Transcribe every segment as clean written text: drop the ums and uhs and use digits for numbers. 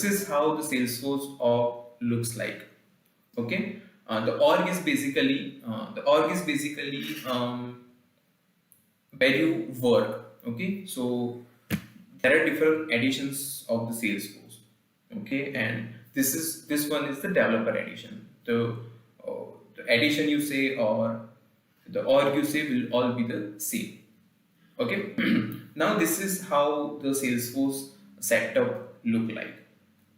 this is how the Salesforce org looks like. Okay, the org is basically where you work. Okay, so there are different editions of the Salesforce. Okay, and this one is the developer edition. The edition you say or the org you say will all be the same. Okay, now this is how the Salesforce setup look like.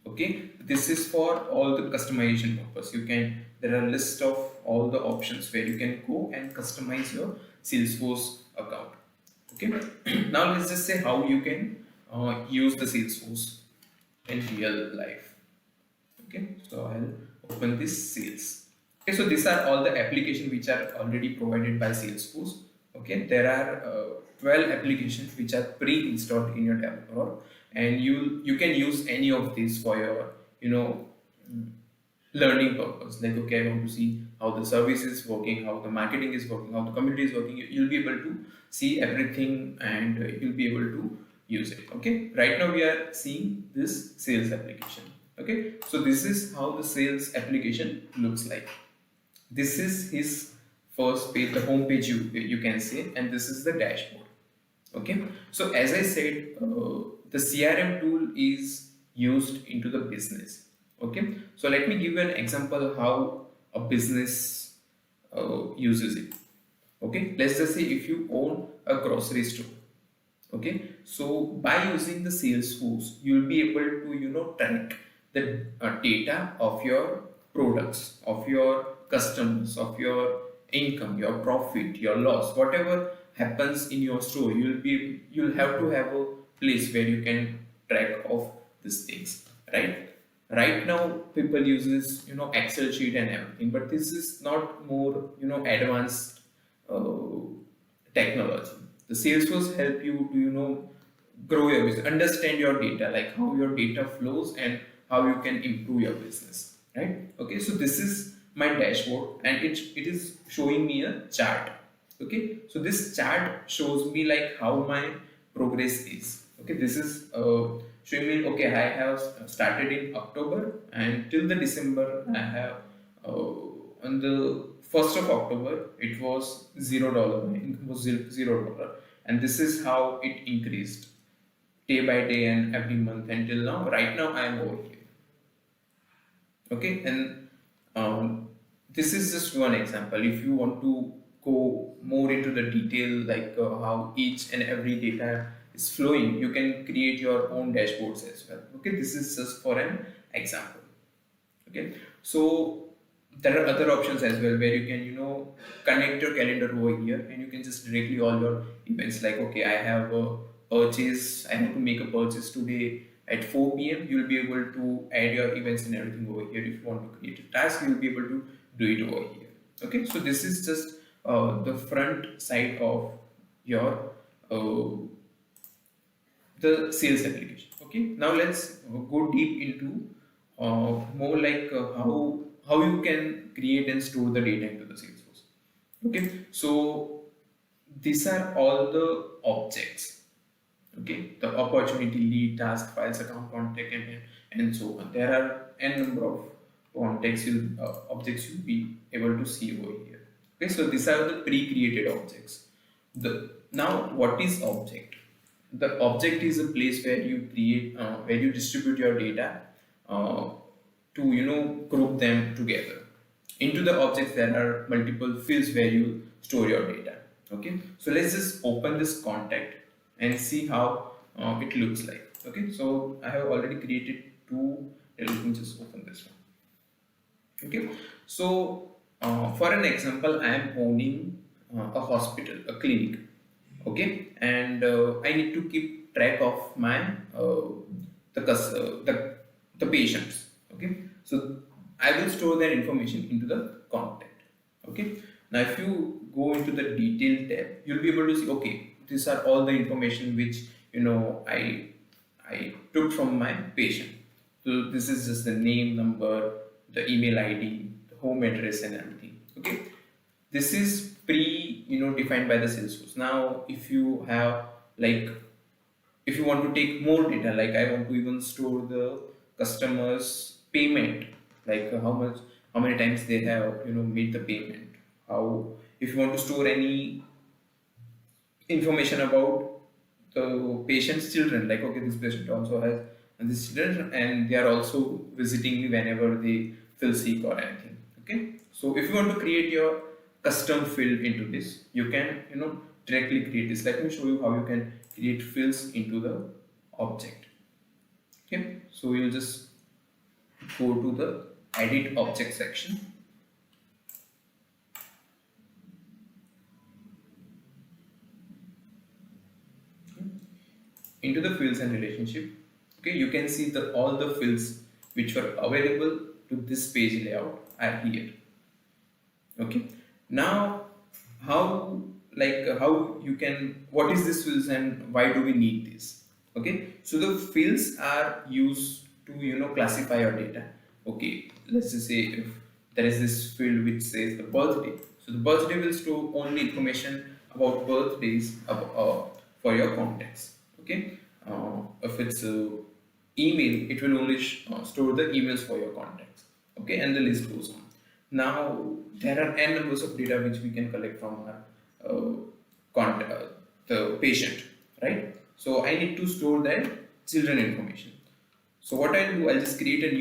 Okay, this is for all the customization purpose. There are a list of all the options where you can go and customize your Salesforce account. Okay, now let's just say how you can use the Salesforce in real life. Okay, so I'll open this sales. Okay, so these are all the applications which are already provided by Salesforce. Okay, there are 12 applications which are pre-installed in your developer, and you can use any of these for your learning purpose. Like, okay, I want to see how the service is working, how the marketing is working, how the community is working. You'll be able to see everything, and you'll be able to use it. Okay, right now we are seeing this sales application. Okay, so this is how the sales application looks like. This is his first page, the home page, you can say, and this is the dashboard. Okay, so as I said, the CRM tool is used into the business. Okay, so let me give you an example how a business uses it. Okay, let's just say if you own a grocery store. Okay, so by using the Salesforce, you'll be able to track the data of your products, of your customers, of your income, your profit, your loss, whatever happens in your store. You'll have to have a place where you can track of these things, right? Right now people uses Excel sheet and everything, but this is not more advanced technology. The Salesforce help you to grow your business, understand your data, like how your data flows and how you can improve your business, right? Okay, so this is my dashboard, and it is showing me a chart. Okay, so this chart shows me like how my progress is. Okay, this is showing me, okay, I have started in October, and till the December I have on the 1st of October it was $0. My income was $0, and this is how it increased day by day and every month until now. Right now I am over here. Okay, and this is just one example. If you want to go more into the detail, like how each and every data is flowing, you can create your own dashboards as well. Okay, this is just for an example. Okay, so there are other options as well where you can connect your calendar over here, and you can just directly all your events, like, okay, I have a purchase, I have to make a purchase today at 4 p.m. You'll be able to add your events and everything over here. If you want to create a task, you'll be able to do it over here. Okay, so this is just the front side of your the sales application. Okay, now let's go deep into more like how you can create and store the data into the Salesforce. Okay, so these are all the objects. Okay, the opportunity, lead, task, files, account, contact, and so on. There are n number of contacts objects you'll be able to see over here. Okay, so these are the pre-created objects. Now what is object? The object is a place where you create, where you distribute your data to group them together. Into the objects there are multiple fields where you store your data. Okay, so let's just open this contact and see how it looks like. Okay, so I have already created two. Let me just open this one. Okay, so for an example, I am owning a hospital, a clinic. Okay, and I need to keep track of my the patients. Okay, so I will store their information into the contact. Okay, now if you go into the detail tab, you'll be able to see, okay, these are all the information which I took from my patient. So this is just the name, number, the email ID, the home address, and everything. Okay, this is defined by the Salesforce. Now if you have, like, if you want to take more data, like I want to even store the customers payment, like how much, how many times they have made the payment, how, if you want to store any information about the patient's children, like okay, this patient also has this children and they are also visiting me whenever they feel sick or anything. Okay, so if you want to create your custom field into this, you can directly create this. Let me show you how you can create fields into the object. Okay, so we'll just go to the edit object section. Into the fields and relationship. Okay, you can see the all the fields which were available to this page layout are here. Okay, now how, like how you can, what is this fields and why do we need this? Okay, so the fields are used to classify your data. Okay, let's just say if there is this field which says the birthday, so the birthday will store only information about birthdays for your contacts. Okay, if it's email, it will only store the emails for your contacts. Okay, and the list goes on. Now there are n numbers of data which we can collect from our the patient, right? So I need to store that children information. So what I'll do, I'll just create a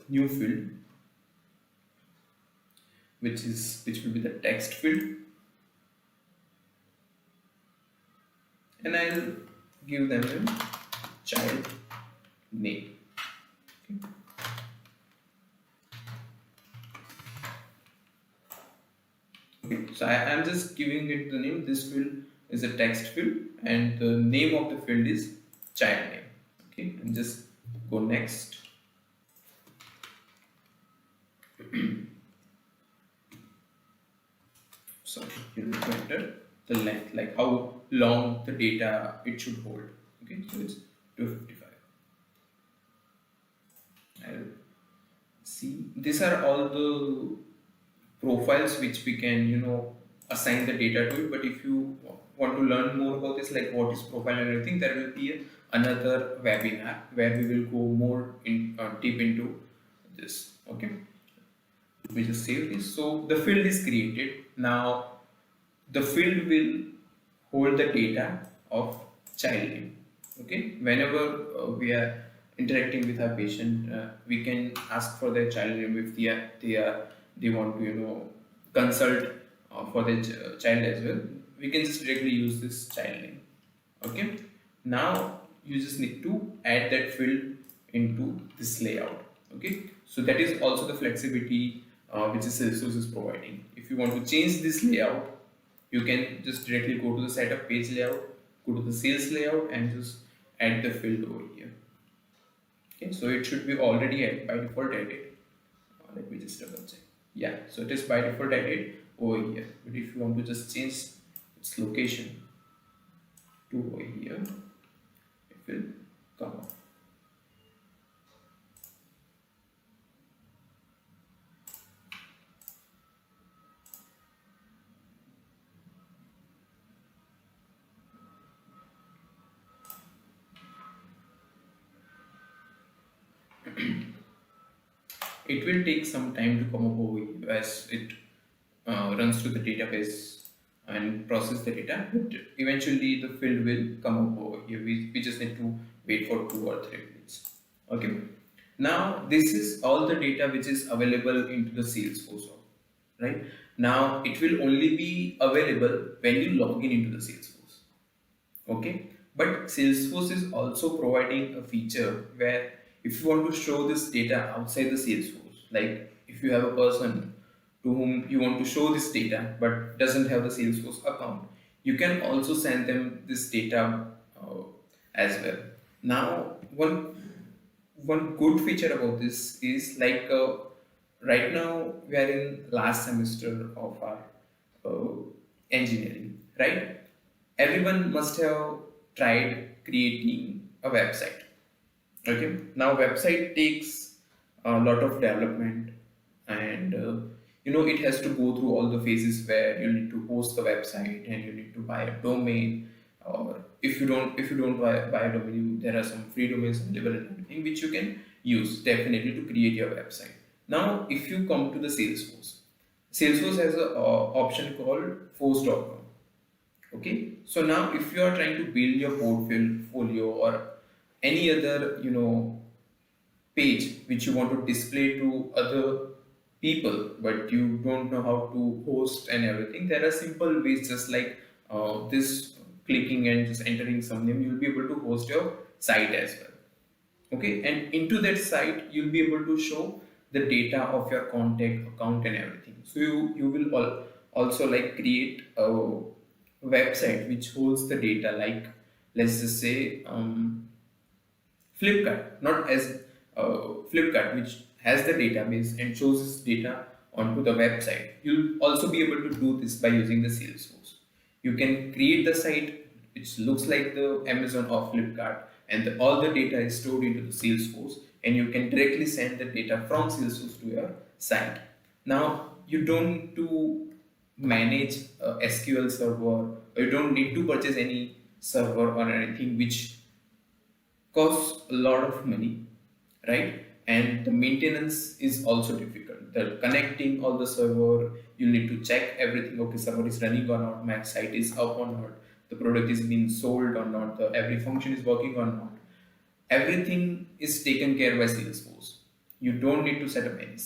new field, which will be the text field, and I'll give them a child name. Okay, so I am just giving it the name. This field is a text field, and the name of the field is child name. Okay, and just go next. So you need to enter the length, like how long the data it should hold. Okay, so it's 255. I'll see. These are all the profiles which we can assign the data to it. But if you want to learn more about this, like what is profile and everything, there will be another webinar where we will go more in deep into this. Okay, we just save this. So the field is created. Now the field will hold the data of child name. Okay, whenever we are interacting with our patient, we can ask for their child name. If they want to consult for their child as well, we can just directly use this child name. Okay, now you just need to add that field into this layout. Okay, so that is also the flexibility which is Salesforce is providing. If you want to change this layout, you can just directly go to the setup page layout, go to the sales layout, and just add the field over here. Okay, so it should be already by default added. Let me just double check. Yeah, so it is by default added over here. But if you want to just change its location to over here, it will come up. It will take some time to come up over here as it runs through the database and process the data, but eventually the field will come up over here. We just need to wait for 2 or 3 minutes. Okay, now this is all the data which is available into the Salesforce, right? Now it will only be available when you log in into the Salesforce. Okay, but Salesforce is also providing a feature where if you want to show this data outside the Salesforce, like if you have a person to whom you want to show this data but doesn't have the Salesforce account, you can also send them this data as well. Now one good feature about this is like right now we are in last semester of our engineering, right? Everyone must have tried creating a website. Okay, now website takes a lot of development, and it has to go through all the phases where you need to host the website and you need to buy a domain, or if you don't buy a domain, there are some free domains available and everything which you can use definitely to create your website. Now, if you come to the Salesforce has a option called force.com. Okay, so now if you are trying to build your portfolio or any other page which you want to display to other people, but you don't know how to host and everything, there are simple ways, just like this, clicking and just entering some name, you'll be able to host your site as well. Okay, and into that site you'll be able to show the data of your contact account and everything. So you will also like create a website which holds the data, like let's just say Flipkart, not as Flipkart, which has the database and shows its data onto the website. You'll also be able to do this by using the Salesforce. You can create the site which looks like the Amazon or Flipkart, and all the data is stored into the Salesforce, and you can directly send the data from Salesforce to your site. Now, you don't need to manage a SQL server, or you don't need to purchase any server or anything which costs a lot of money, right? And the maintenance is also difficult. The connecting all the server, you need to check everything. Okay, server is running or not, my site is up or not, the product is being sold or not, every function is working or not. Everything is taken care by Salesforce. You don't need to set up any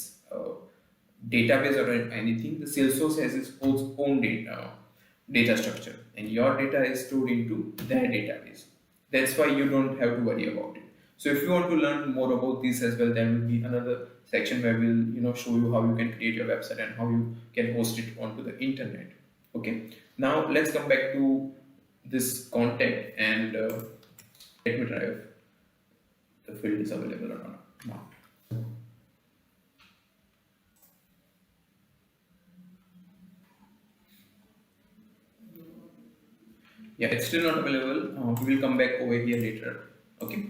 database or anything. The Salesforce has its own data structure, and your data is stored into their database. That's why you don't have to worry about it. So if you want to learn more about this as well, there will be another section where we'll show you how you can create your website and how you can host it onto the internet. Okay. Now let's come back to this contact, and let me try if the field is available or not. Yeah, it's still not available. We will come back over here later. Okay.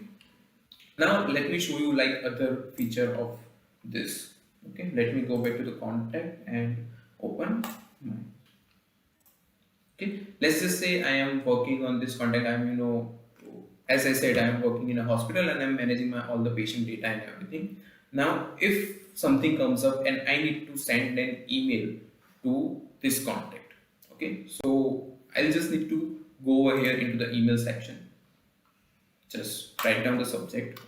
Now let me show you like other feature of this. Okay, let me go back to the contact and open my. Okay, let's just say I am working on this contact. I'm as I said, I am working in a hospital and I'm managing my all the patient data and everything. Now, if something comes up and I need to send an email to this contact, okay, so I'll just need to go over here into the email section. Just write down the subject.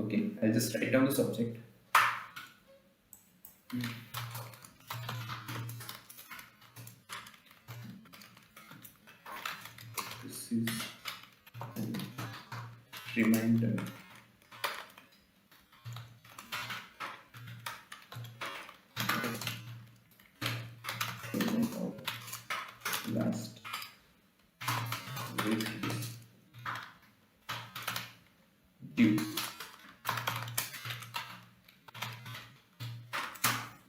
Okay, I'll just write down the subject. This is a reminder of last week is due.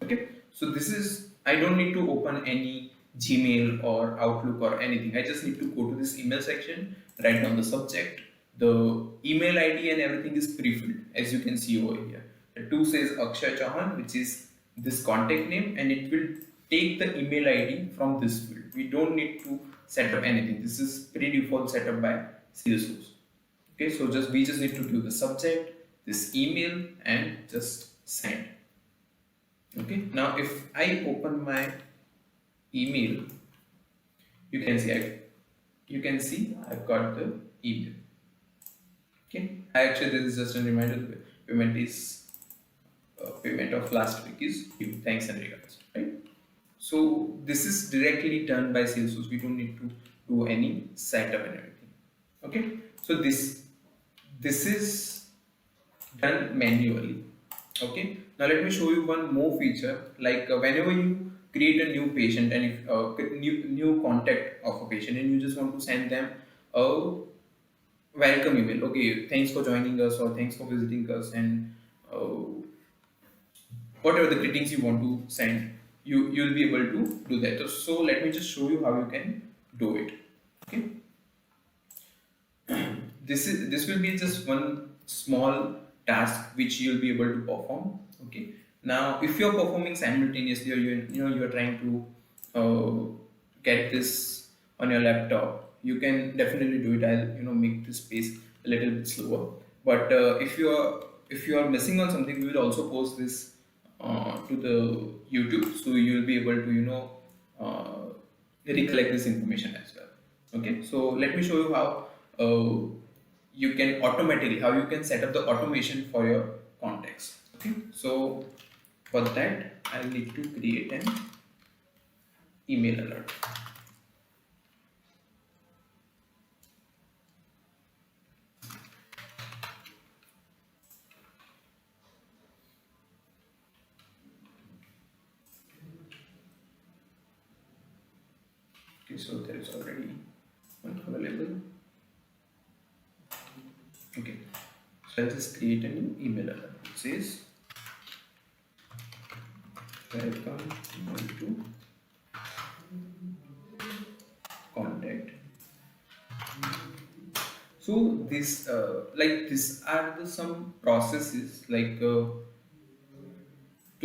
Okay, so this is, I don't need to open any Gmail or Outlook or anything. I just need to go to this email section, write down the subject, the email ID and everything is pre-filled, as you can see over here. The 2 says Akshay Chauhan, which is this contact name, and it will take the email ID from this field. We don't need to set up anything. This is pre-default setup by Salesforce. Okay, so we just need to do the subject, this email, and just send. Okay, now if I open my email, you can see I've got the email. Okay, actually this is just a reminder. The payment of last week is due. Thanks and regards. Right. So this is directly done by Salesforce. We don't need to do any setup and everything. Okay. So this is done manually. Okay. Now let me show you one more feature. Like whenever you create a new patient and if new contact of a patient, and you just want to send them a welcome email. Okay, thanks for joining us, or thanks for visiting us, and whatever the greetings you want to send, you'll be able to do that. So let me just show you how you can do it. Okay. This will be just one small task which you'll be able to perform. Okay. Now, if you're performing simultaneously, or you're trying to get this on your laptop, you can definitely do it. I'll make this pace a little bit slower. But if you are missing on something, we will also post this to the YouTube, so you will be able to uh, recollect this information as well. Okay, so let me show you how you can automatically how you can set up the automation for your context. Okay, so for that I'll need to create an email alert. Okay, so there is already one available. Okay, so I'll just create a new email alert. It says welcome to contact. So this like these are the some processes like to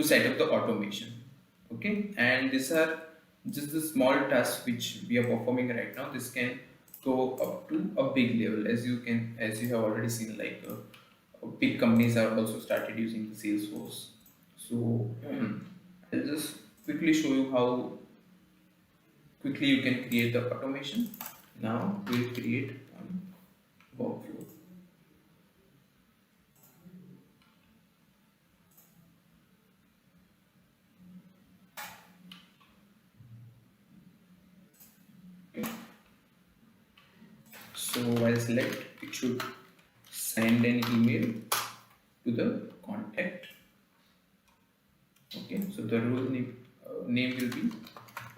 set up the automation. Okay, and these are just the small tasks which we are performing right now. This can go up to a big level, as you have already seen, like big companies are also started using the Salesforce. So I'll just quickly show you how quickly you can create the automation. Now we'll create one workflow. Okay. So while select, it should send an email to the contact. Okay, so the role name will be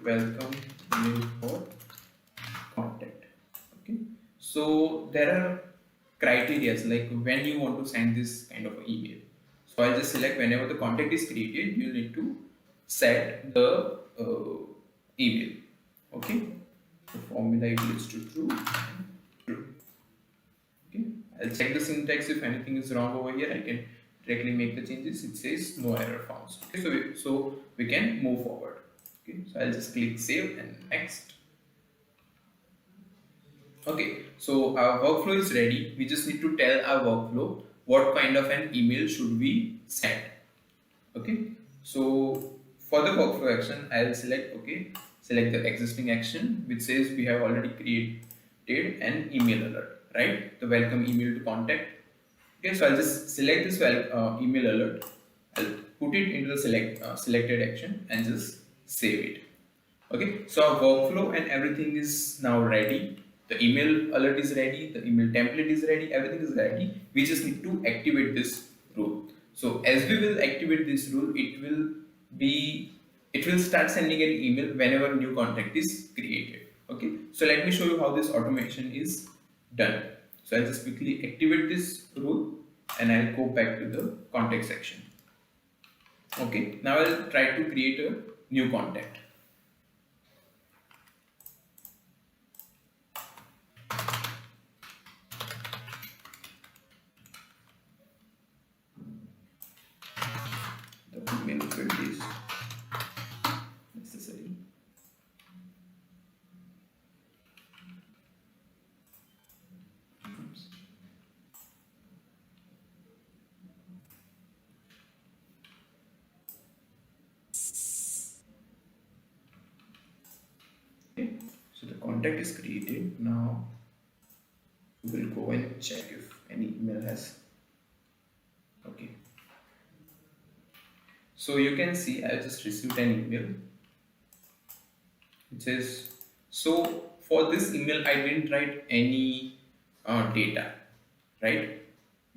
welcome email for contact. Okay, so there are criterias like when you want to send this kind of email. So I just select whenever the contact is created, you need to set the email. Okay, the formula equals to true. True. Okay, I'll check the syntax. If anything is wrong over here, I can directly make the changes. It says no error found. Okay, so we can move forward. Okay, so I'll just click save and next. Okay, so our workflow is ready. We just need to tell our workflow what kind of an email should we send. Okay, so for the workflow action, I'll select select the existing action which says we have already created an email alert, right? The welcome email to contact. Okay, so I'll just select this email alert. I'll put it into the selected action and just save it. Okay, so our workflow and everything is now ready. The email alert is ready, the email template is ready, everything is ready. We just need to activate this rule. So as we will activate this rule, it will start sending an email whenever new contact is created. Okay, so let me show you how this automation is done. So I'll just quickly activate this rule and I'll go back to the contact section. Okay, now I'll try to create a new contact. The email field is necessary. Oops. Okay, so the contact is created. Now we will go and check if any email has. Okay, so you can see I just received an email. It says, so for this email I didn't write any data, right?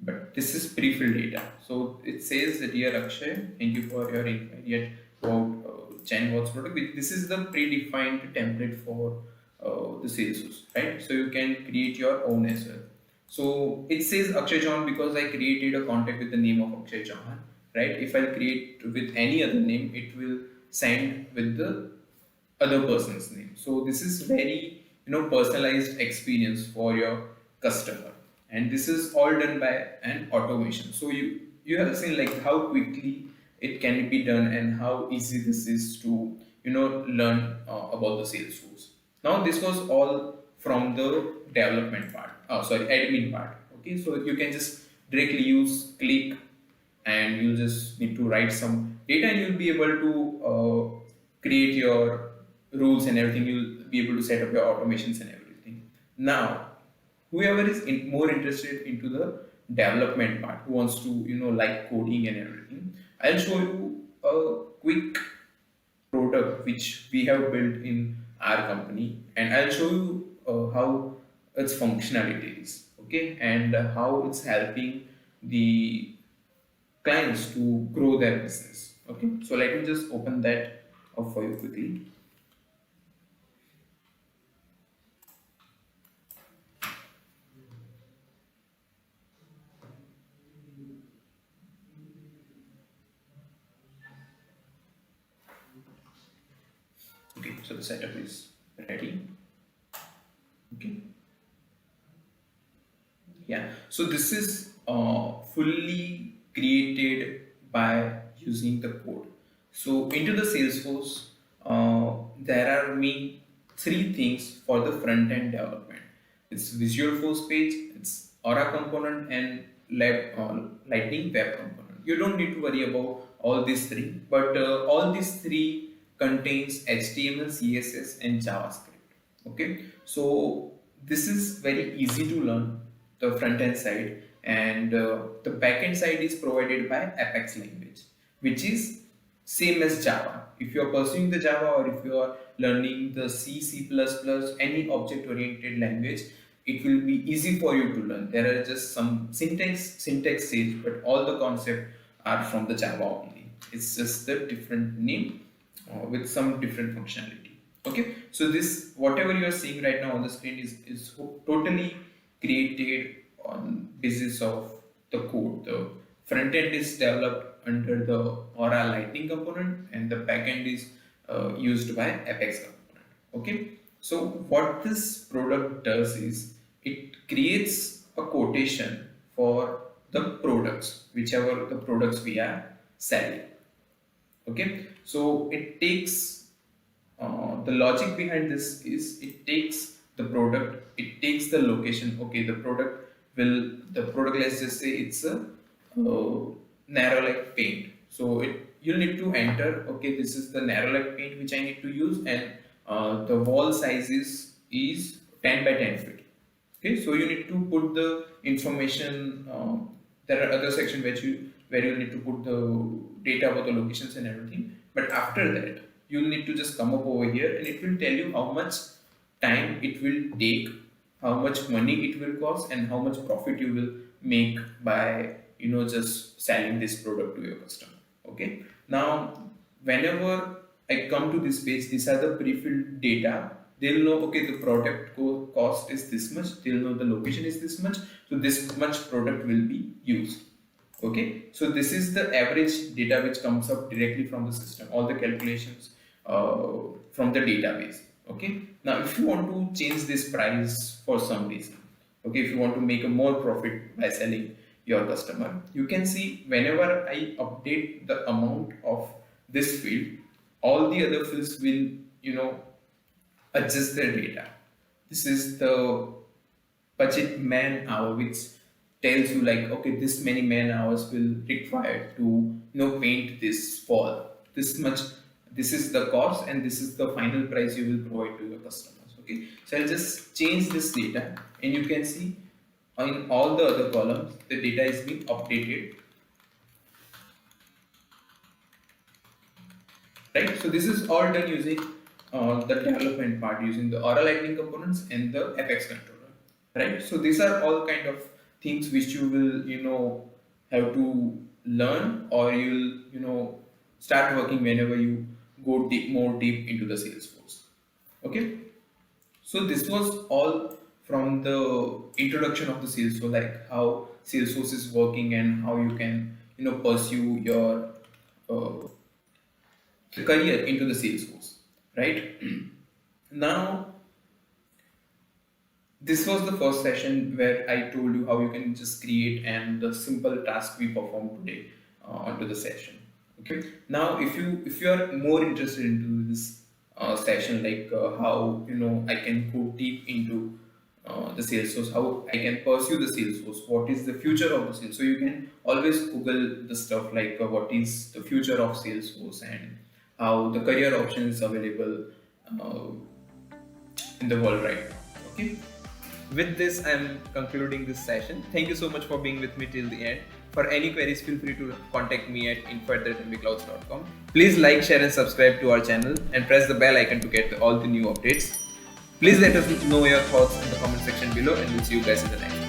But this is pre-filled data. So it says that, dear Akshay, thank you for your inquiry about Chen Watts product. This is the predefined template for the Salesforce, right? So you can create your own as well. So it says Akshay Chauhan because I created a contact with the name of Akshay Chauhan, right? If I create with any other name, it will send with the other person's name. So this is very personalized experience for your customer, and this is all done by an automation. So you have seen like how quickly it can be done and how easy this is to learn about the Salesforce. Now this was all from the development part, sorry, admin part. Okay, so you can just directly use click, and you just need to write some data, and you'll be able to create your rules and everything. You'll be able to set up your automations and everything. Now, whoever is more interested into the development part, who wants to like coding and everything, I'll show you a quick product which we have built in our company, and I'll show you how its functionality is, okay, and how it's helping the clients to grow their business. Okay, so let me just open that up for you quickly. Okay, so the setup is ready. Okay, yeah, so this is fully created by using the code. So into the Salesforce, there are main three things for the front end development. It's Visual Force page, it's Aura component, and Lightning Web component. You don't need to worry about all these three, but all these three contains HTML, CSS, and JavaScript. Okay, so this is very easy to learn, the front end side, and the back end side is provided by Apex language, which is same as Java. If you are pursuing the Java, or if you are learning the C, C++, any object oriented language, it will be easy for you to learn. There are just some syntax change, but all the concepts are from the Java only. It's just the different name with some different functionality. Okay, so this whatever you are seeing right now on the screen is totally created on basis of the code. The front end is developed under the Aura Lightning component, and the back end is used by Apex component. Okay, so what this product does is it creates a quotation for the products, whichever the products we are selling. Okay, so it takes the logic behind this is it takes the product, it takes the location. Okay, the product, let's just say it's a narrow like paint. So you'll need to enter, okay, this is the narrow like paint which I need to use, and the wall size is 10 by 10 feet. Okay, so you need to put the information. There are other sections where you need to put the data about the locations and everything. But after that, you'll need to just come up over here, and it will tell you how much time it will take, how much money it will cost, and how much profit you will make by just selling this product to your customer. Okay. Now, whenever I come to this page, these are the pre-filled data. They'll know, okay, the product cost is this much. They'll know the location is this much. So this much product will be used. Okay, so this is the average data which comes up directly from the system, all the calculations from the database. Okay, now if you want to change this price for some reason, okay, if you want to make a more profit by selling your customer, you can see whenever I update the amount of this field, all the other fields will adjust their data. This is the budget man hour, which tells you like, okay, this many man hours will require to paint this wall, this much, this is the cost, and this is the final price you will provide to your customers. Okay, so I'll just change this data, and you can see in all the other columns the data is being updated, right? So this is all done using the development part, using the Aura Lightning components and the Apex controller, right? So these are all kind of things which you will have to learn, or you'll start working whenever you go more deep into the Salesforce. Okay, so this was all from the introduction of the Salesforce, like how Salesforce is working and how you can pursue your uh, career into the Salesforce, right? Now, this was the first session where I told you how you can just create and the simple task we performed today onto the session. Okay. Now, if you are more interested into this session, like how I can go deep into the Salesforce, how I can pursue the Salesforce, what is the future of the sales. So you can always Google the stuff like what is the future of Salesforce and how the career option is available in the world right now. Okay. With this, I'm concluding this session. Thank you so much for being with me till the end. For any queries, feel free to contact me at info@mbclouds.com. Please like, share, and subscribe to our channel and press the bell icon to get all the new updates. Please let us know your thoughts in the comment section below, and we'll see you guys in the next one.